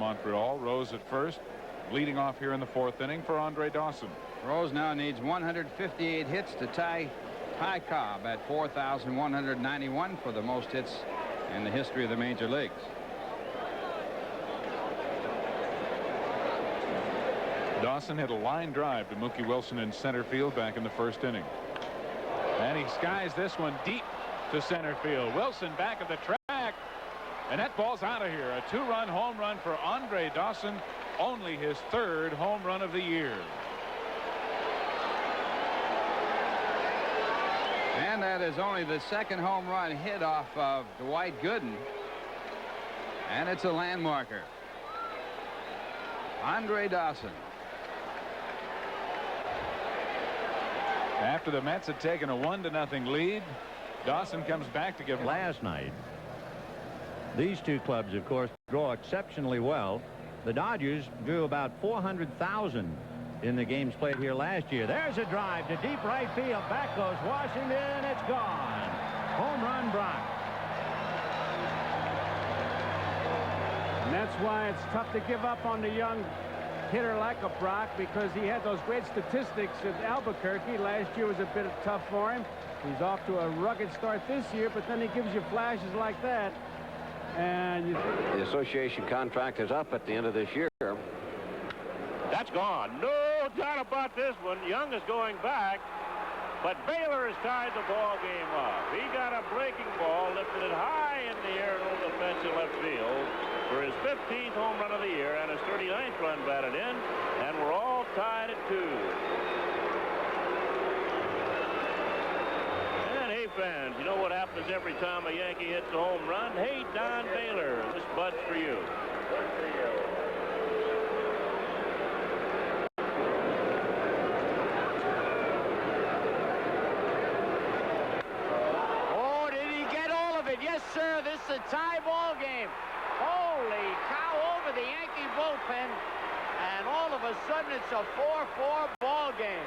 Montreal. Rose at first, leading off here in the 4th inning for Andre Dawson. Rose now needs 158 hits to tie Cobb at 4,191 for the most hits in the history of the major leagues. Dawson hit a line drive to Mookie Wilson in center field back in the 1st inning. And he skies this one deep to center field. Wilson back of the track. And that ball's out of here. A 2-run home run for Andre Dawson. Only his 3rd home run of the year. And that is only the 2nd home run hit off of Dwight Gooden. And it's a landmarker. Andre Dawson. After the Mets had taken a 1-0 lead, Dawson comes back to give. Last night, these two clubs, of course, draw exceptionally well. The Dodgers drew about 400,000 in the games played here last year. There's a drive to deep right field. Back goes Washington. It's gone. Home run, Brock. And that's why it's tough to give up on the young hitter like a Brock, because he had those great statistics at Albuquerque. Last year was a bit tough for him. He's off to a rugged start this year, but then he gives you flashes like that. And the association contract is up at the end of this year. That's gone. No doubt about this one. Young is going back, but Baylor has tied the ball game up. He got a breaking ball, lifted it high in the air over the fence in left field for his 15th home run of the year and his 39th run batted in, and we're all tied at 2. And hey, fans, you know what happens every time a Yankee hits a home run? Hey, Don Baylor, this bud's for you. Oh, did he get all of it? Yes, sir. This is a tie ball game. Holy cow, over the Yankee bullpen, and all of a sudden it's a 4-4 ball game.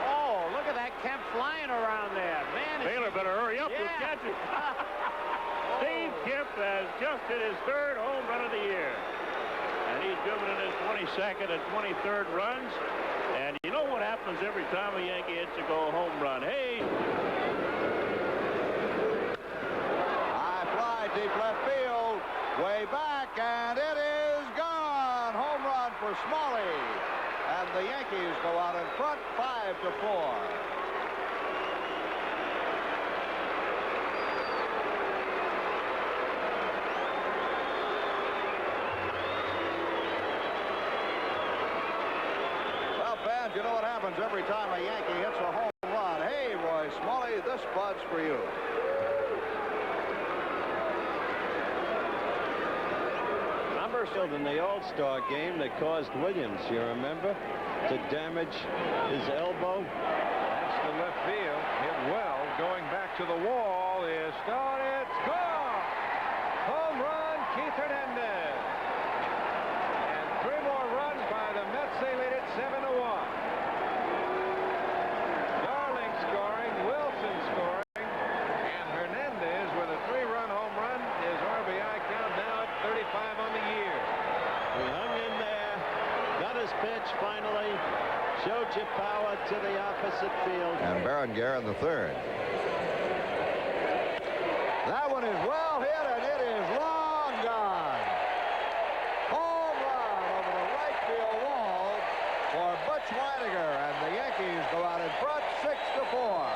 Oh, look at that Kemp flying around there. Man, Baylor better hurry up with catching. Steve Kemp has just hit his 3rd home run of the year. And he's driven in his 22nd and 23rd runs. And you know what happens every time a Yankee hits a home run? Hey! Deep left field, way back, and it is gone. Home run for Smalley, and the Yankees go out in front 5-4. Well, fans, you know what happens every time a Yankee hits a home run. Hey, Roy Smalley, this bud's for you. In the All-Star game that caused Williams, you remember, to damage his elbow. That's the left field. Hit well. Going back to the wall is gone. It's gone. Home run, Keith Hernandez. And 3 more runs by the Mets. They lead it 7-1. Darling scoring, Wilson scoring, and Hernandez with a 3-run home run. His RBI count now at 35 on the year. He hung in there, got his pitch finally, showed you power to the opposite field. And Berenguer in the 3rd. That one is well hit, and it is long gone. Home run over the right field wall for Butch Weiniger, and the Yankees go out in front 6-4.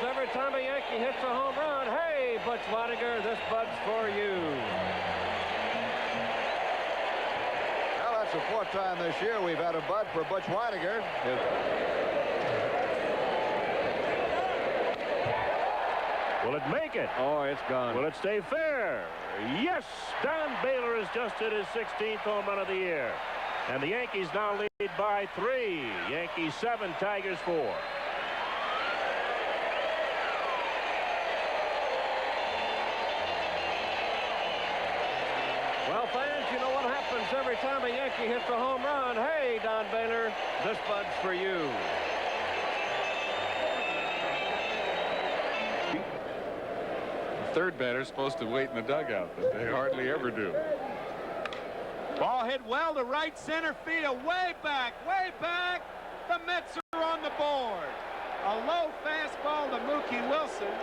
Every time a Yankee hits a home run, hey, Butch Weiniger, this bud's for you. Well, that's the 4th time this year we've had a bud for Butch Weiniger. Will it make it? Oh, it's gone. Will it stay fair? Yes, Don Baylor has just hit his 16th home run of the year. And the Yankees now lead by 3. Yankees 7, Tigers 4. Well, fans, you know what happens every time a Yankee hits a home run. Hey, Don Baylor, this bud's for you. The third batter's supposed to wait in the dugout, but they hardly ever do. Ball hit well to right center field. Way back, way back. The Mets are on the board. A low fastball to Mookie Wilson.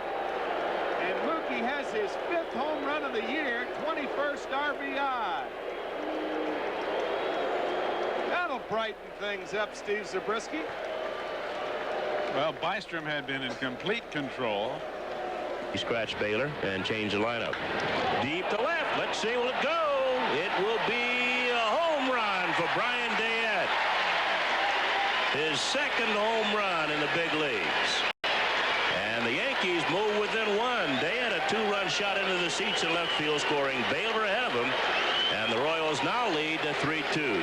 And Mookie has his 5th home run of the year, 21st RBI. That'll brighten things up, Steve Zabriskie. Well, Bystrom had been in complete control. He scratched Baylor and changed the lineup. Deep to left. Let's see, will it go? It will be a home run for Brian Dayette. His 2nd home run in the big leagues. And the Yankees move within 1. Dayette a 2-run shot into the seats in left field, scoring Baylor ahead of him. And the Royals now lead to 3-2.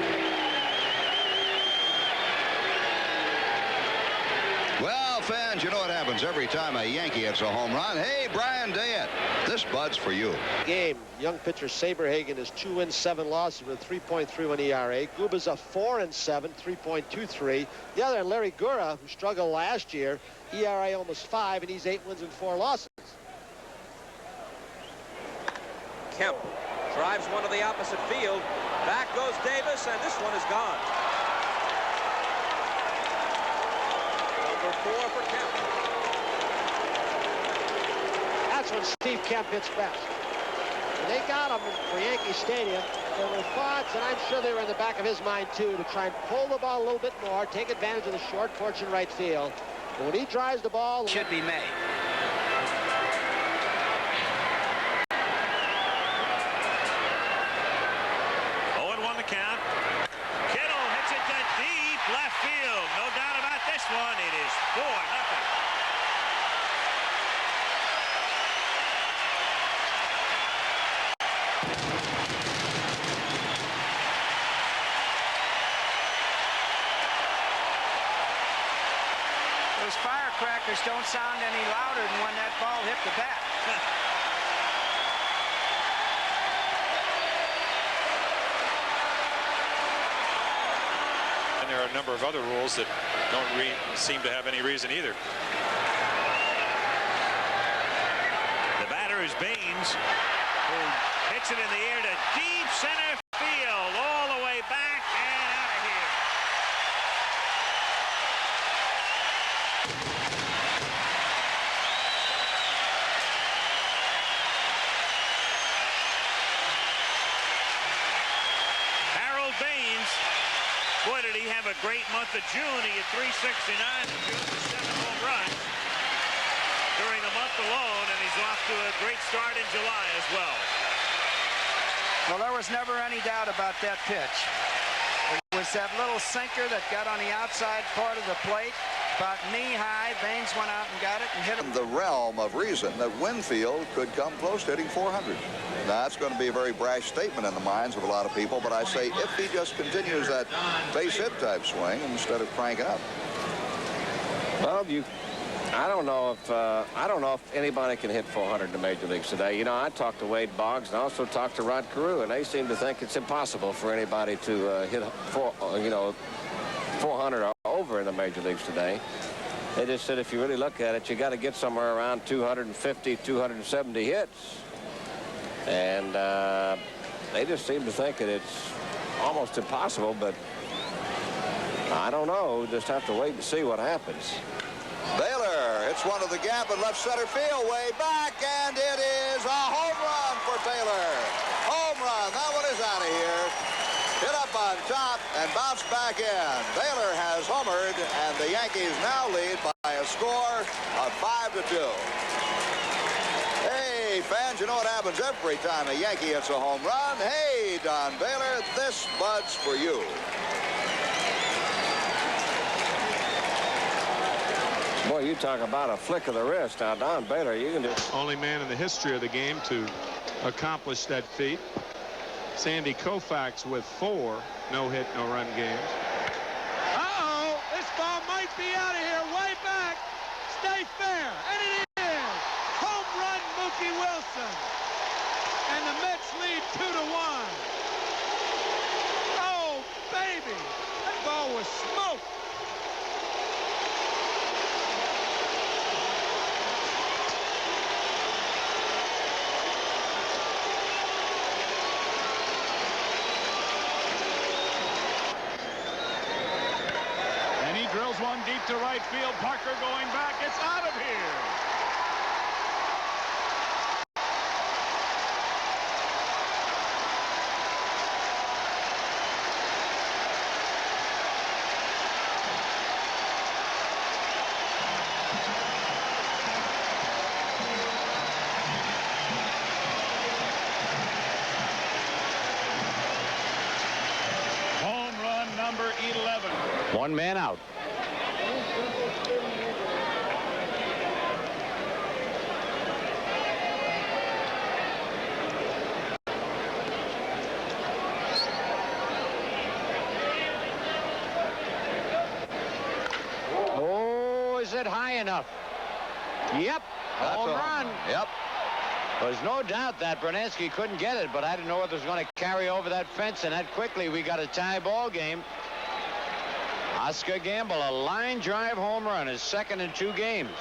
Well, fans, you know what happens every time a Yankee hits a home run. Hey, Brian Dayette, this bud's for you. Game. Young pitcher Saberhagen is 2 wins, 7 losses with a 3.31 ERA. Guba's a 4-7, 3.23. The other, Larry Gura, who struggled last year, ERA almost 5, and he's 8 wins and 4 losses. Kemp drives one to the opposite field. Back goes Davis, and this one is gone. Number 4 for Kemp. That's when Steve Kemp hits best. When they got him for Yankee Stadium, there were thoughts, and I'm sure they were in the back of his mind too, to try and pull the ball a little bit more, take advantage of the short porch in right field. But when he drives the ball, should be made. Count. Kittle hits it to deep left field. No doubt about this one. It is 4-0. Those firecrackers don't sound any louder than when that ball hit the bat. There are a number of other rules that don't seem to have any reason either. The batter is Baines, who hits it in the air to deep center field, all the way back and out of here. Harold Baines. Boy, did he have a great month of June. He had 369 in June with 7 home runs during the month alone, and he's off to a great start in July as well. Well, there was never any doubt about that pitch. It was that little sinker that got on the outside part of the plate, about knee-high. Baines went out and got it and hit him. The realm of reason that Winfield could come close to hitting 400. Now, that's going to be a very brash statement in the minds of a lot of people, but I say if he just continues that base hit type swing instead of cranking up. Well, I don't know if anybody can hit 400 in the major leagues today. You know, I talked to Wade Boggs and also talked to Rod Carew, and they seem to think it's impossible for anybody to hit 400 or over in the major leagues today. They just said if you really look at it, you got to get somewhere around 250, 270 hits. And they just seem to think that it's almost impossible, but I don't know. Just have to wait and see what happens. Baylor hits one to the gap in left center field, way back, and it is a home run for Baylor. Home run. That one is out of here. Hit up on top and bounced back in. Baylor has homered, and the Yankees now lead by a score of 5-2. Hey, fans, you know what happens every time a Yankee hits a home run? Hey, Don Baylor, this bud's for you. Boy, you talk about a flick of the wrist. Now, Don Baylor, you can do... Only man in the history of the game to accomplish that feat. Sandy Koufax with 4 no-hit, no-run games. Uh-oh, this ball might be out of here, way back. Stay fair, and it is. Home run, Mookie Wilson. And the Mets lead 2-1. was smoked. And he drills one deep to right field. Parker going back. It's out of here. Number 11. One man out. Oh, is it high enough? Yep. Home run. Yep. There's no doubt that Bernansky couldn't get it, but I didn't know whether it was going to carry over that fence, and that quickly we got a tie ball game. Oscar Gamble, a line drive home run, his second in 2 games.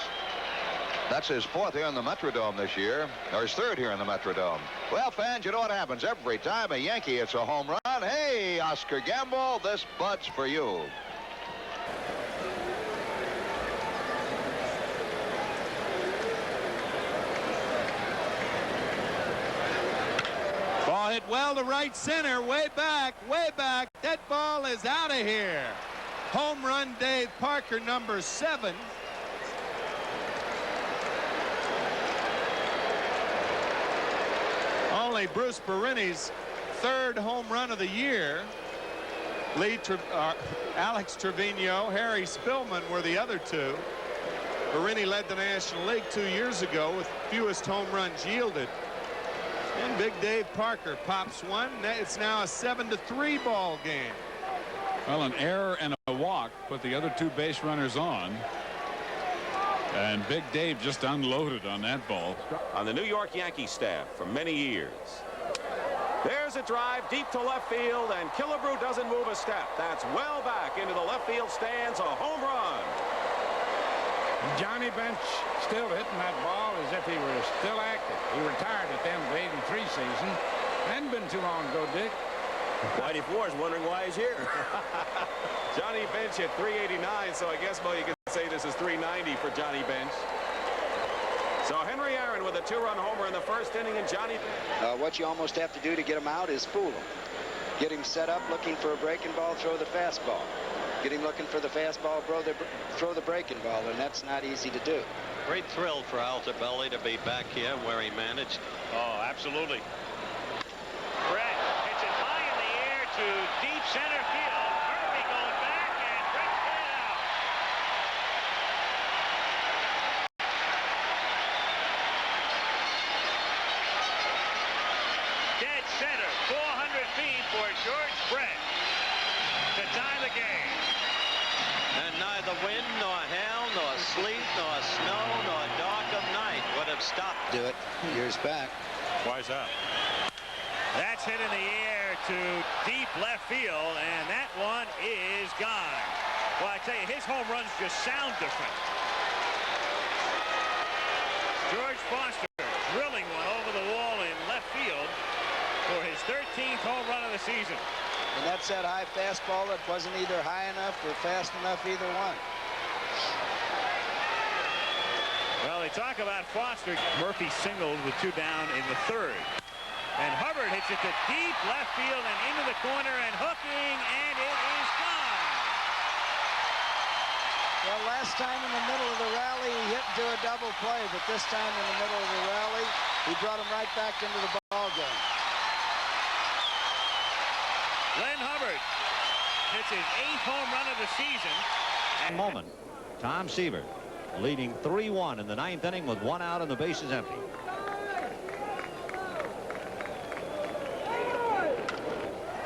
That's his 4th here in the Metrodome this year, or his 3rd here in the Metrodome. Well, fans, you know what happens every time a Yankee hits a home run. Hey, Oscar Gamble, this bud's for you. Ball hit well to right center, way back, way back. That ball is out of here. Home run, Dave Parker, number 7. Only Bruce Berini's 3rd home run of the year. Alex Trevino, Harry Spillman were the other 2. Berini led the National League 2 years ago with fewest home runs yielded. And Big Dave Parker pops one. It's now a 7-3 ball game. Well, an error and a walk put the other 2 base runners on. And Big Dave just unloaded on that ball. On the New York Yankees staff for many years. There's a drive deep to left field, and Killebrew doesn't move a step. That's well back into the left field stands, a home run. Johnny Bench still hitting that ball as if he were still active. He retired at the end of the '83 season. Hadn't been too long ago, Dick. Whitey Ford's wondering why he's here. Johnny Bench hit 389, so I guess, well, you could say this is 390 for Johnny Bench. So Henry Aaron with a 2-run homer in the 1st inning, and Johnny Bench. What you almost have to do to get him out is fool him. Get him set up looking for a breaking ball, throw the fastball. Get him looking for the fastball, throw the breaking ball, and that's not easy to do. Great thrill for Altobelli to be back here where he managed. Oh, absolutely. Brett hits it high in the air to deep center field. Murphy going back, and Brett's got it out. Dead center, 400 feet for George Brett to tie the game. And neither wind, nor hail, nor sleet, nor snow, nor dark of night would have stopped. Do it years back. Why is that? That's hit in the air to deep left field, and that one is gone. Well, I tell you, his home runs just sound different. George Foster drilling one over the wall in left field for his 13th home run of the season. And that's that high fastball that wasn't either high enough or fast enough, either one. Well, they talk about Foster. Murphy singled with 2 down in the 3rd. And Hubbard hits it to deep left field and into the corner and hooking, and it is gone. Well, last time in the middle of the rally, he hit into a double play, but this time in the middle of the rally, he brought him right back into the ball game. Glenn Hubbard hits his 8th home run of the season. Moment. Tom Seaver leading 3-1 in the 9th inning with 1 out and the bases empty.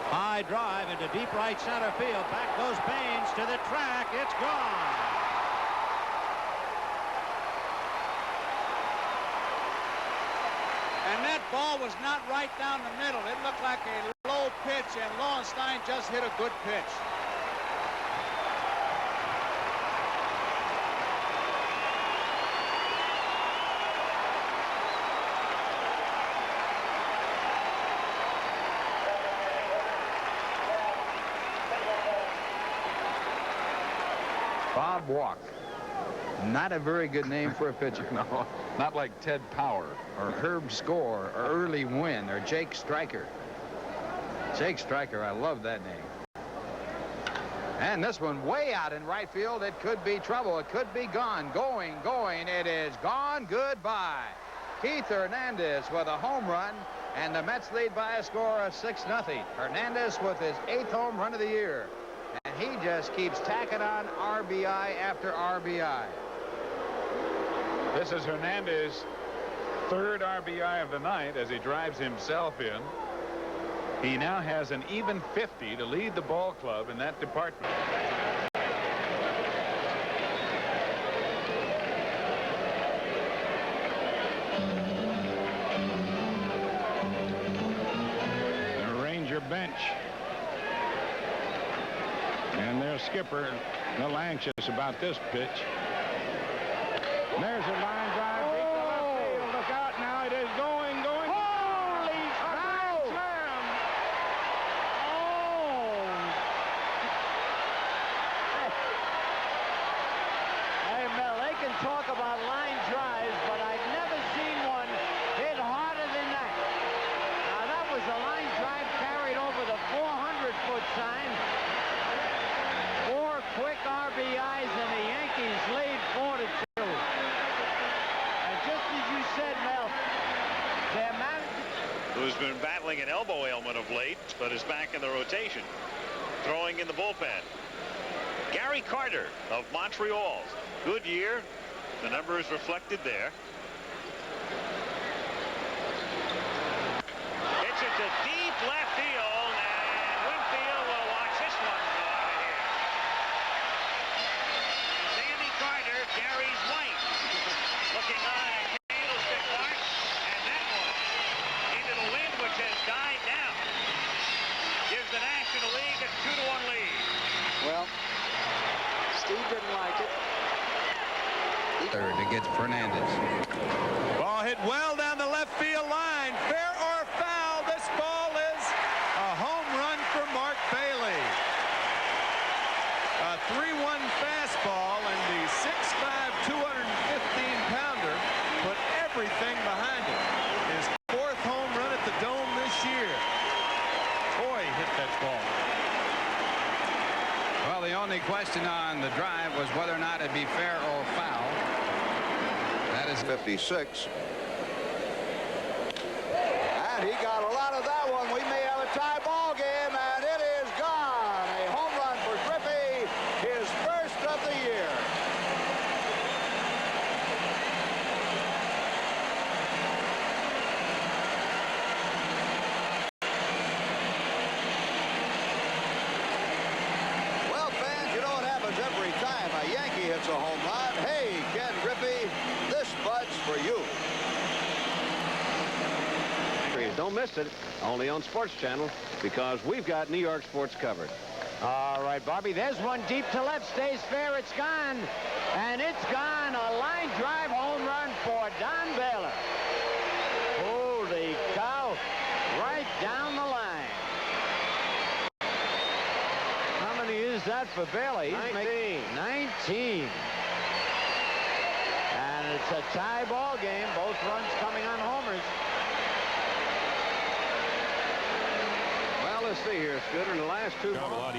High drive into deep right center field. Back goes Baines to the track. It's gone. And that ball was not right down the middle. It looked like a low pitch, and Lowenstein just hit a good pitch. Bob Walk. Not a very good name for a pitcher. No, not like Ted Power. Or Herb Score, or Early Wynn, or Jake Stryker. Jake Stryker, I love that name. And this one way out in right field. It could be trouble. It could be gone. Going. It is gone. Goodbye. Keith Hernandez with a home run, and the Mets lead by a score of 6-0. Hernandez with his 8th home run of the year. And he just keeps tacking on RBI after RBI. This is Hernandez' 3rd RBI of the night as he drives himself in. He now has an even 50 to lead the ball club in that department. The Ranger bench. And their skipper a little anxious about this pitch. There's a line drive. Deep to left field. Look out now. It is going. Holy cow! Slam. Oh. Hey, Mel, they can talk about line drives, but I've never seen one hit harder than that. Now, that was a line drive carried over the 400-foot sign. 4 quick RBIs, and the Yankees lead 4-2. Who's been battling an elbow ailment of late, but is back in the rotation, throwing in the bullpen. Gary Carter of Montreal. Good year. The numbers reflected there. It's into deep left field, and Winfield will watch this one go out of here. Sandy Carter, Gary's wife, looking on at Candlestick Park, and that one into the wind, which has died down. Gives the National League a 2-1 lead. Well, Steve didn't like it. Third against Fernandez. Ball hit well down the left field line. Fair or foul, this ball is a home run for Mark Bailey. A 3-1 fastball, and the 6'5", 215-pounder put everything behind it. His 4th home run at the Dome this year. Boy, hit that ball. Well, the only question on the drive was whether or not it'd be fair or foul. That is 56. And he got a lot of that one. We may have a tie ball game, and it is gone. A home run for Griffey, his 1st of the year. Well, fans, you know what happens every time a Yankee hits a home run. Hey, Ken Griffey, this bud's for you. Don't miss it, only on Sports Channel, because we've got New York sports covered. All right, Bobby, there's one deep to left, stays fair, it's gone, and it's gone. A line drive home run for Don Baylor. Holy cow, right down the line. How many is that for Baylor? He's 19. And it's a tie ball game, both runs coming on homers. Well, let's see here, Scooter, in the last 2 balls.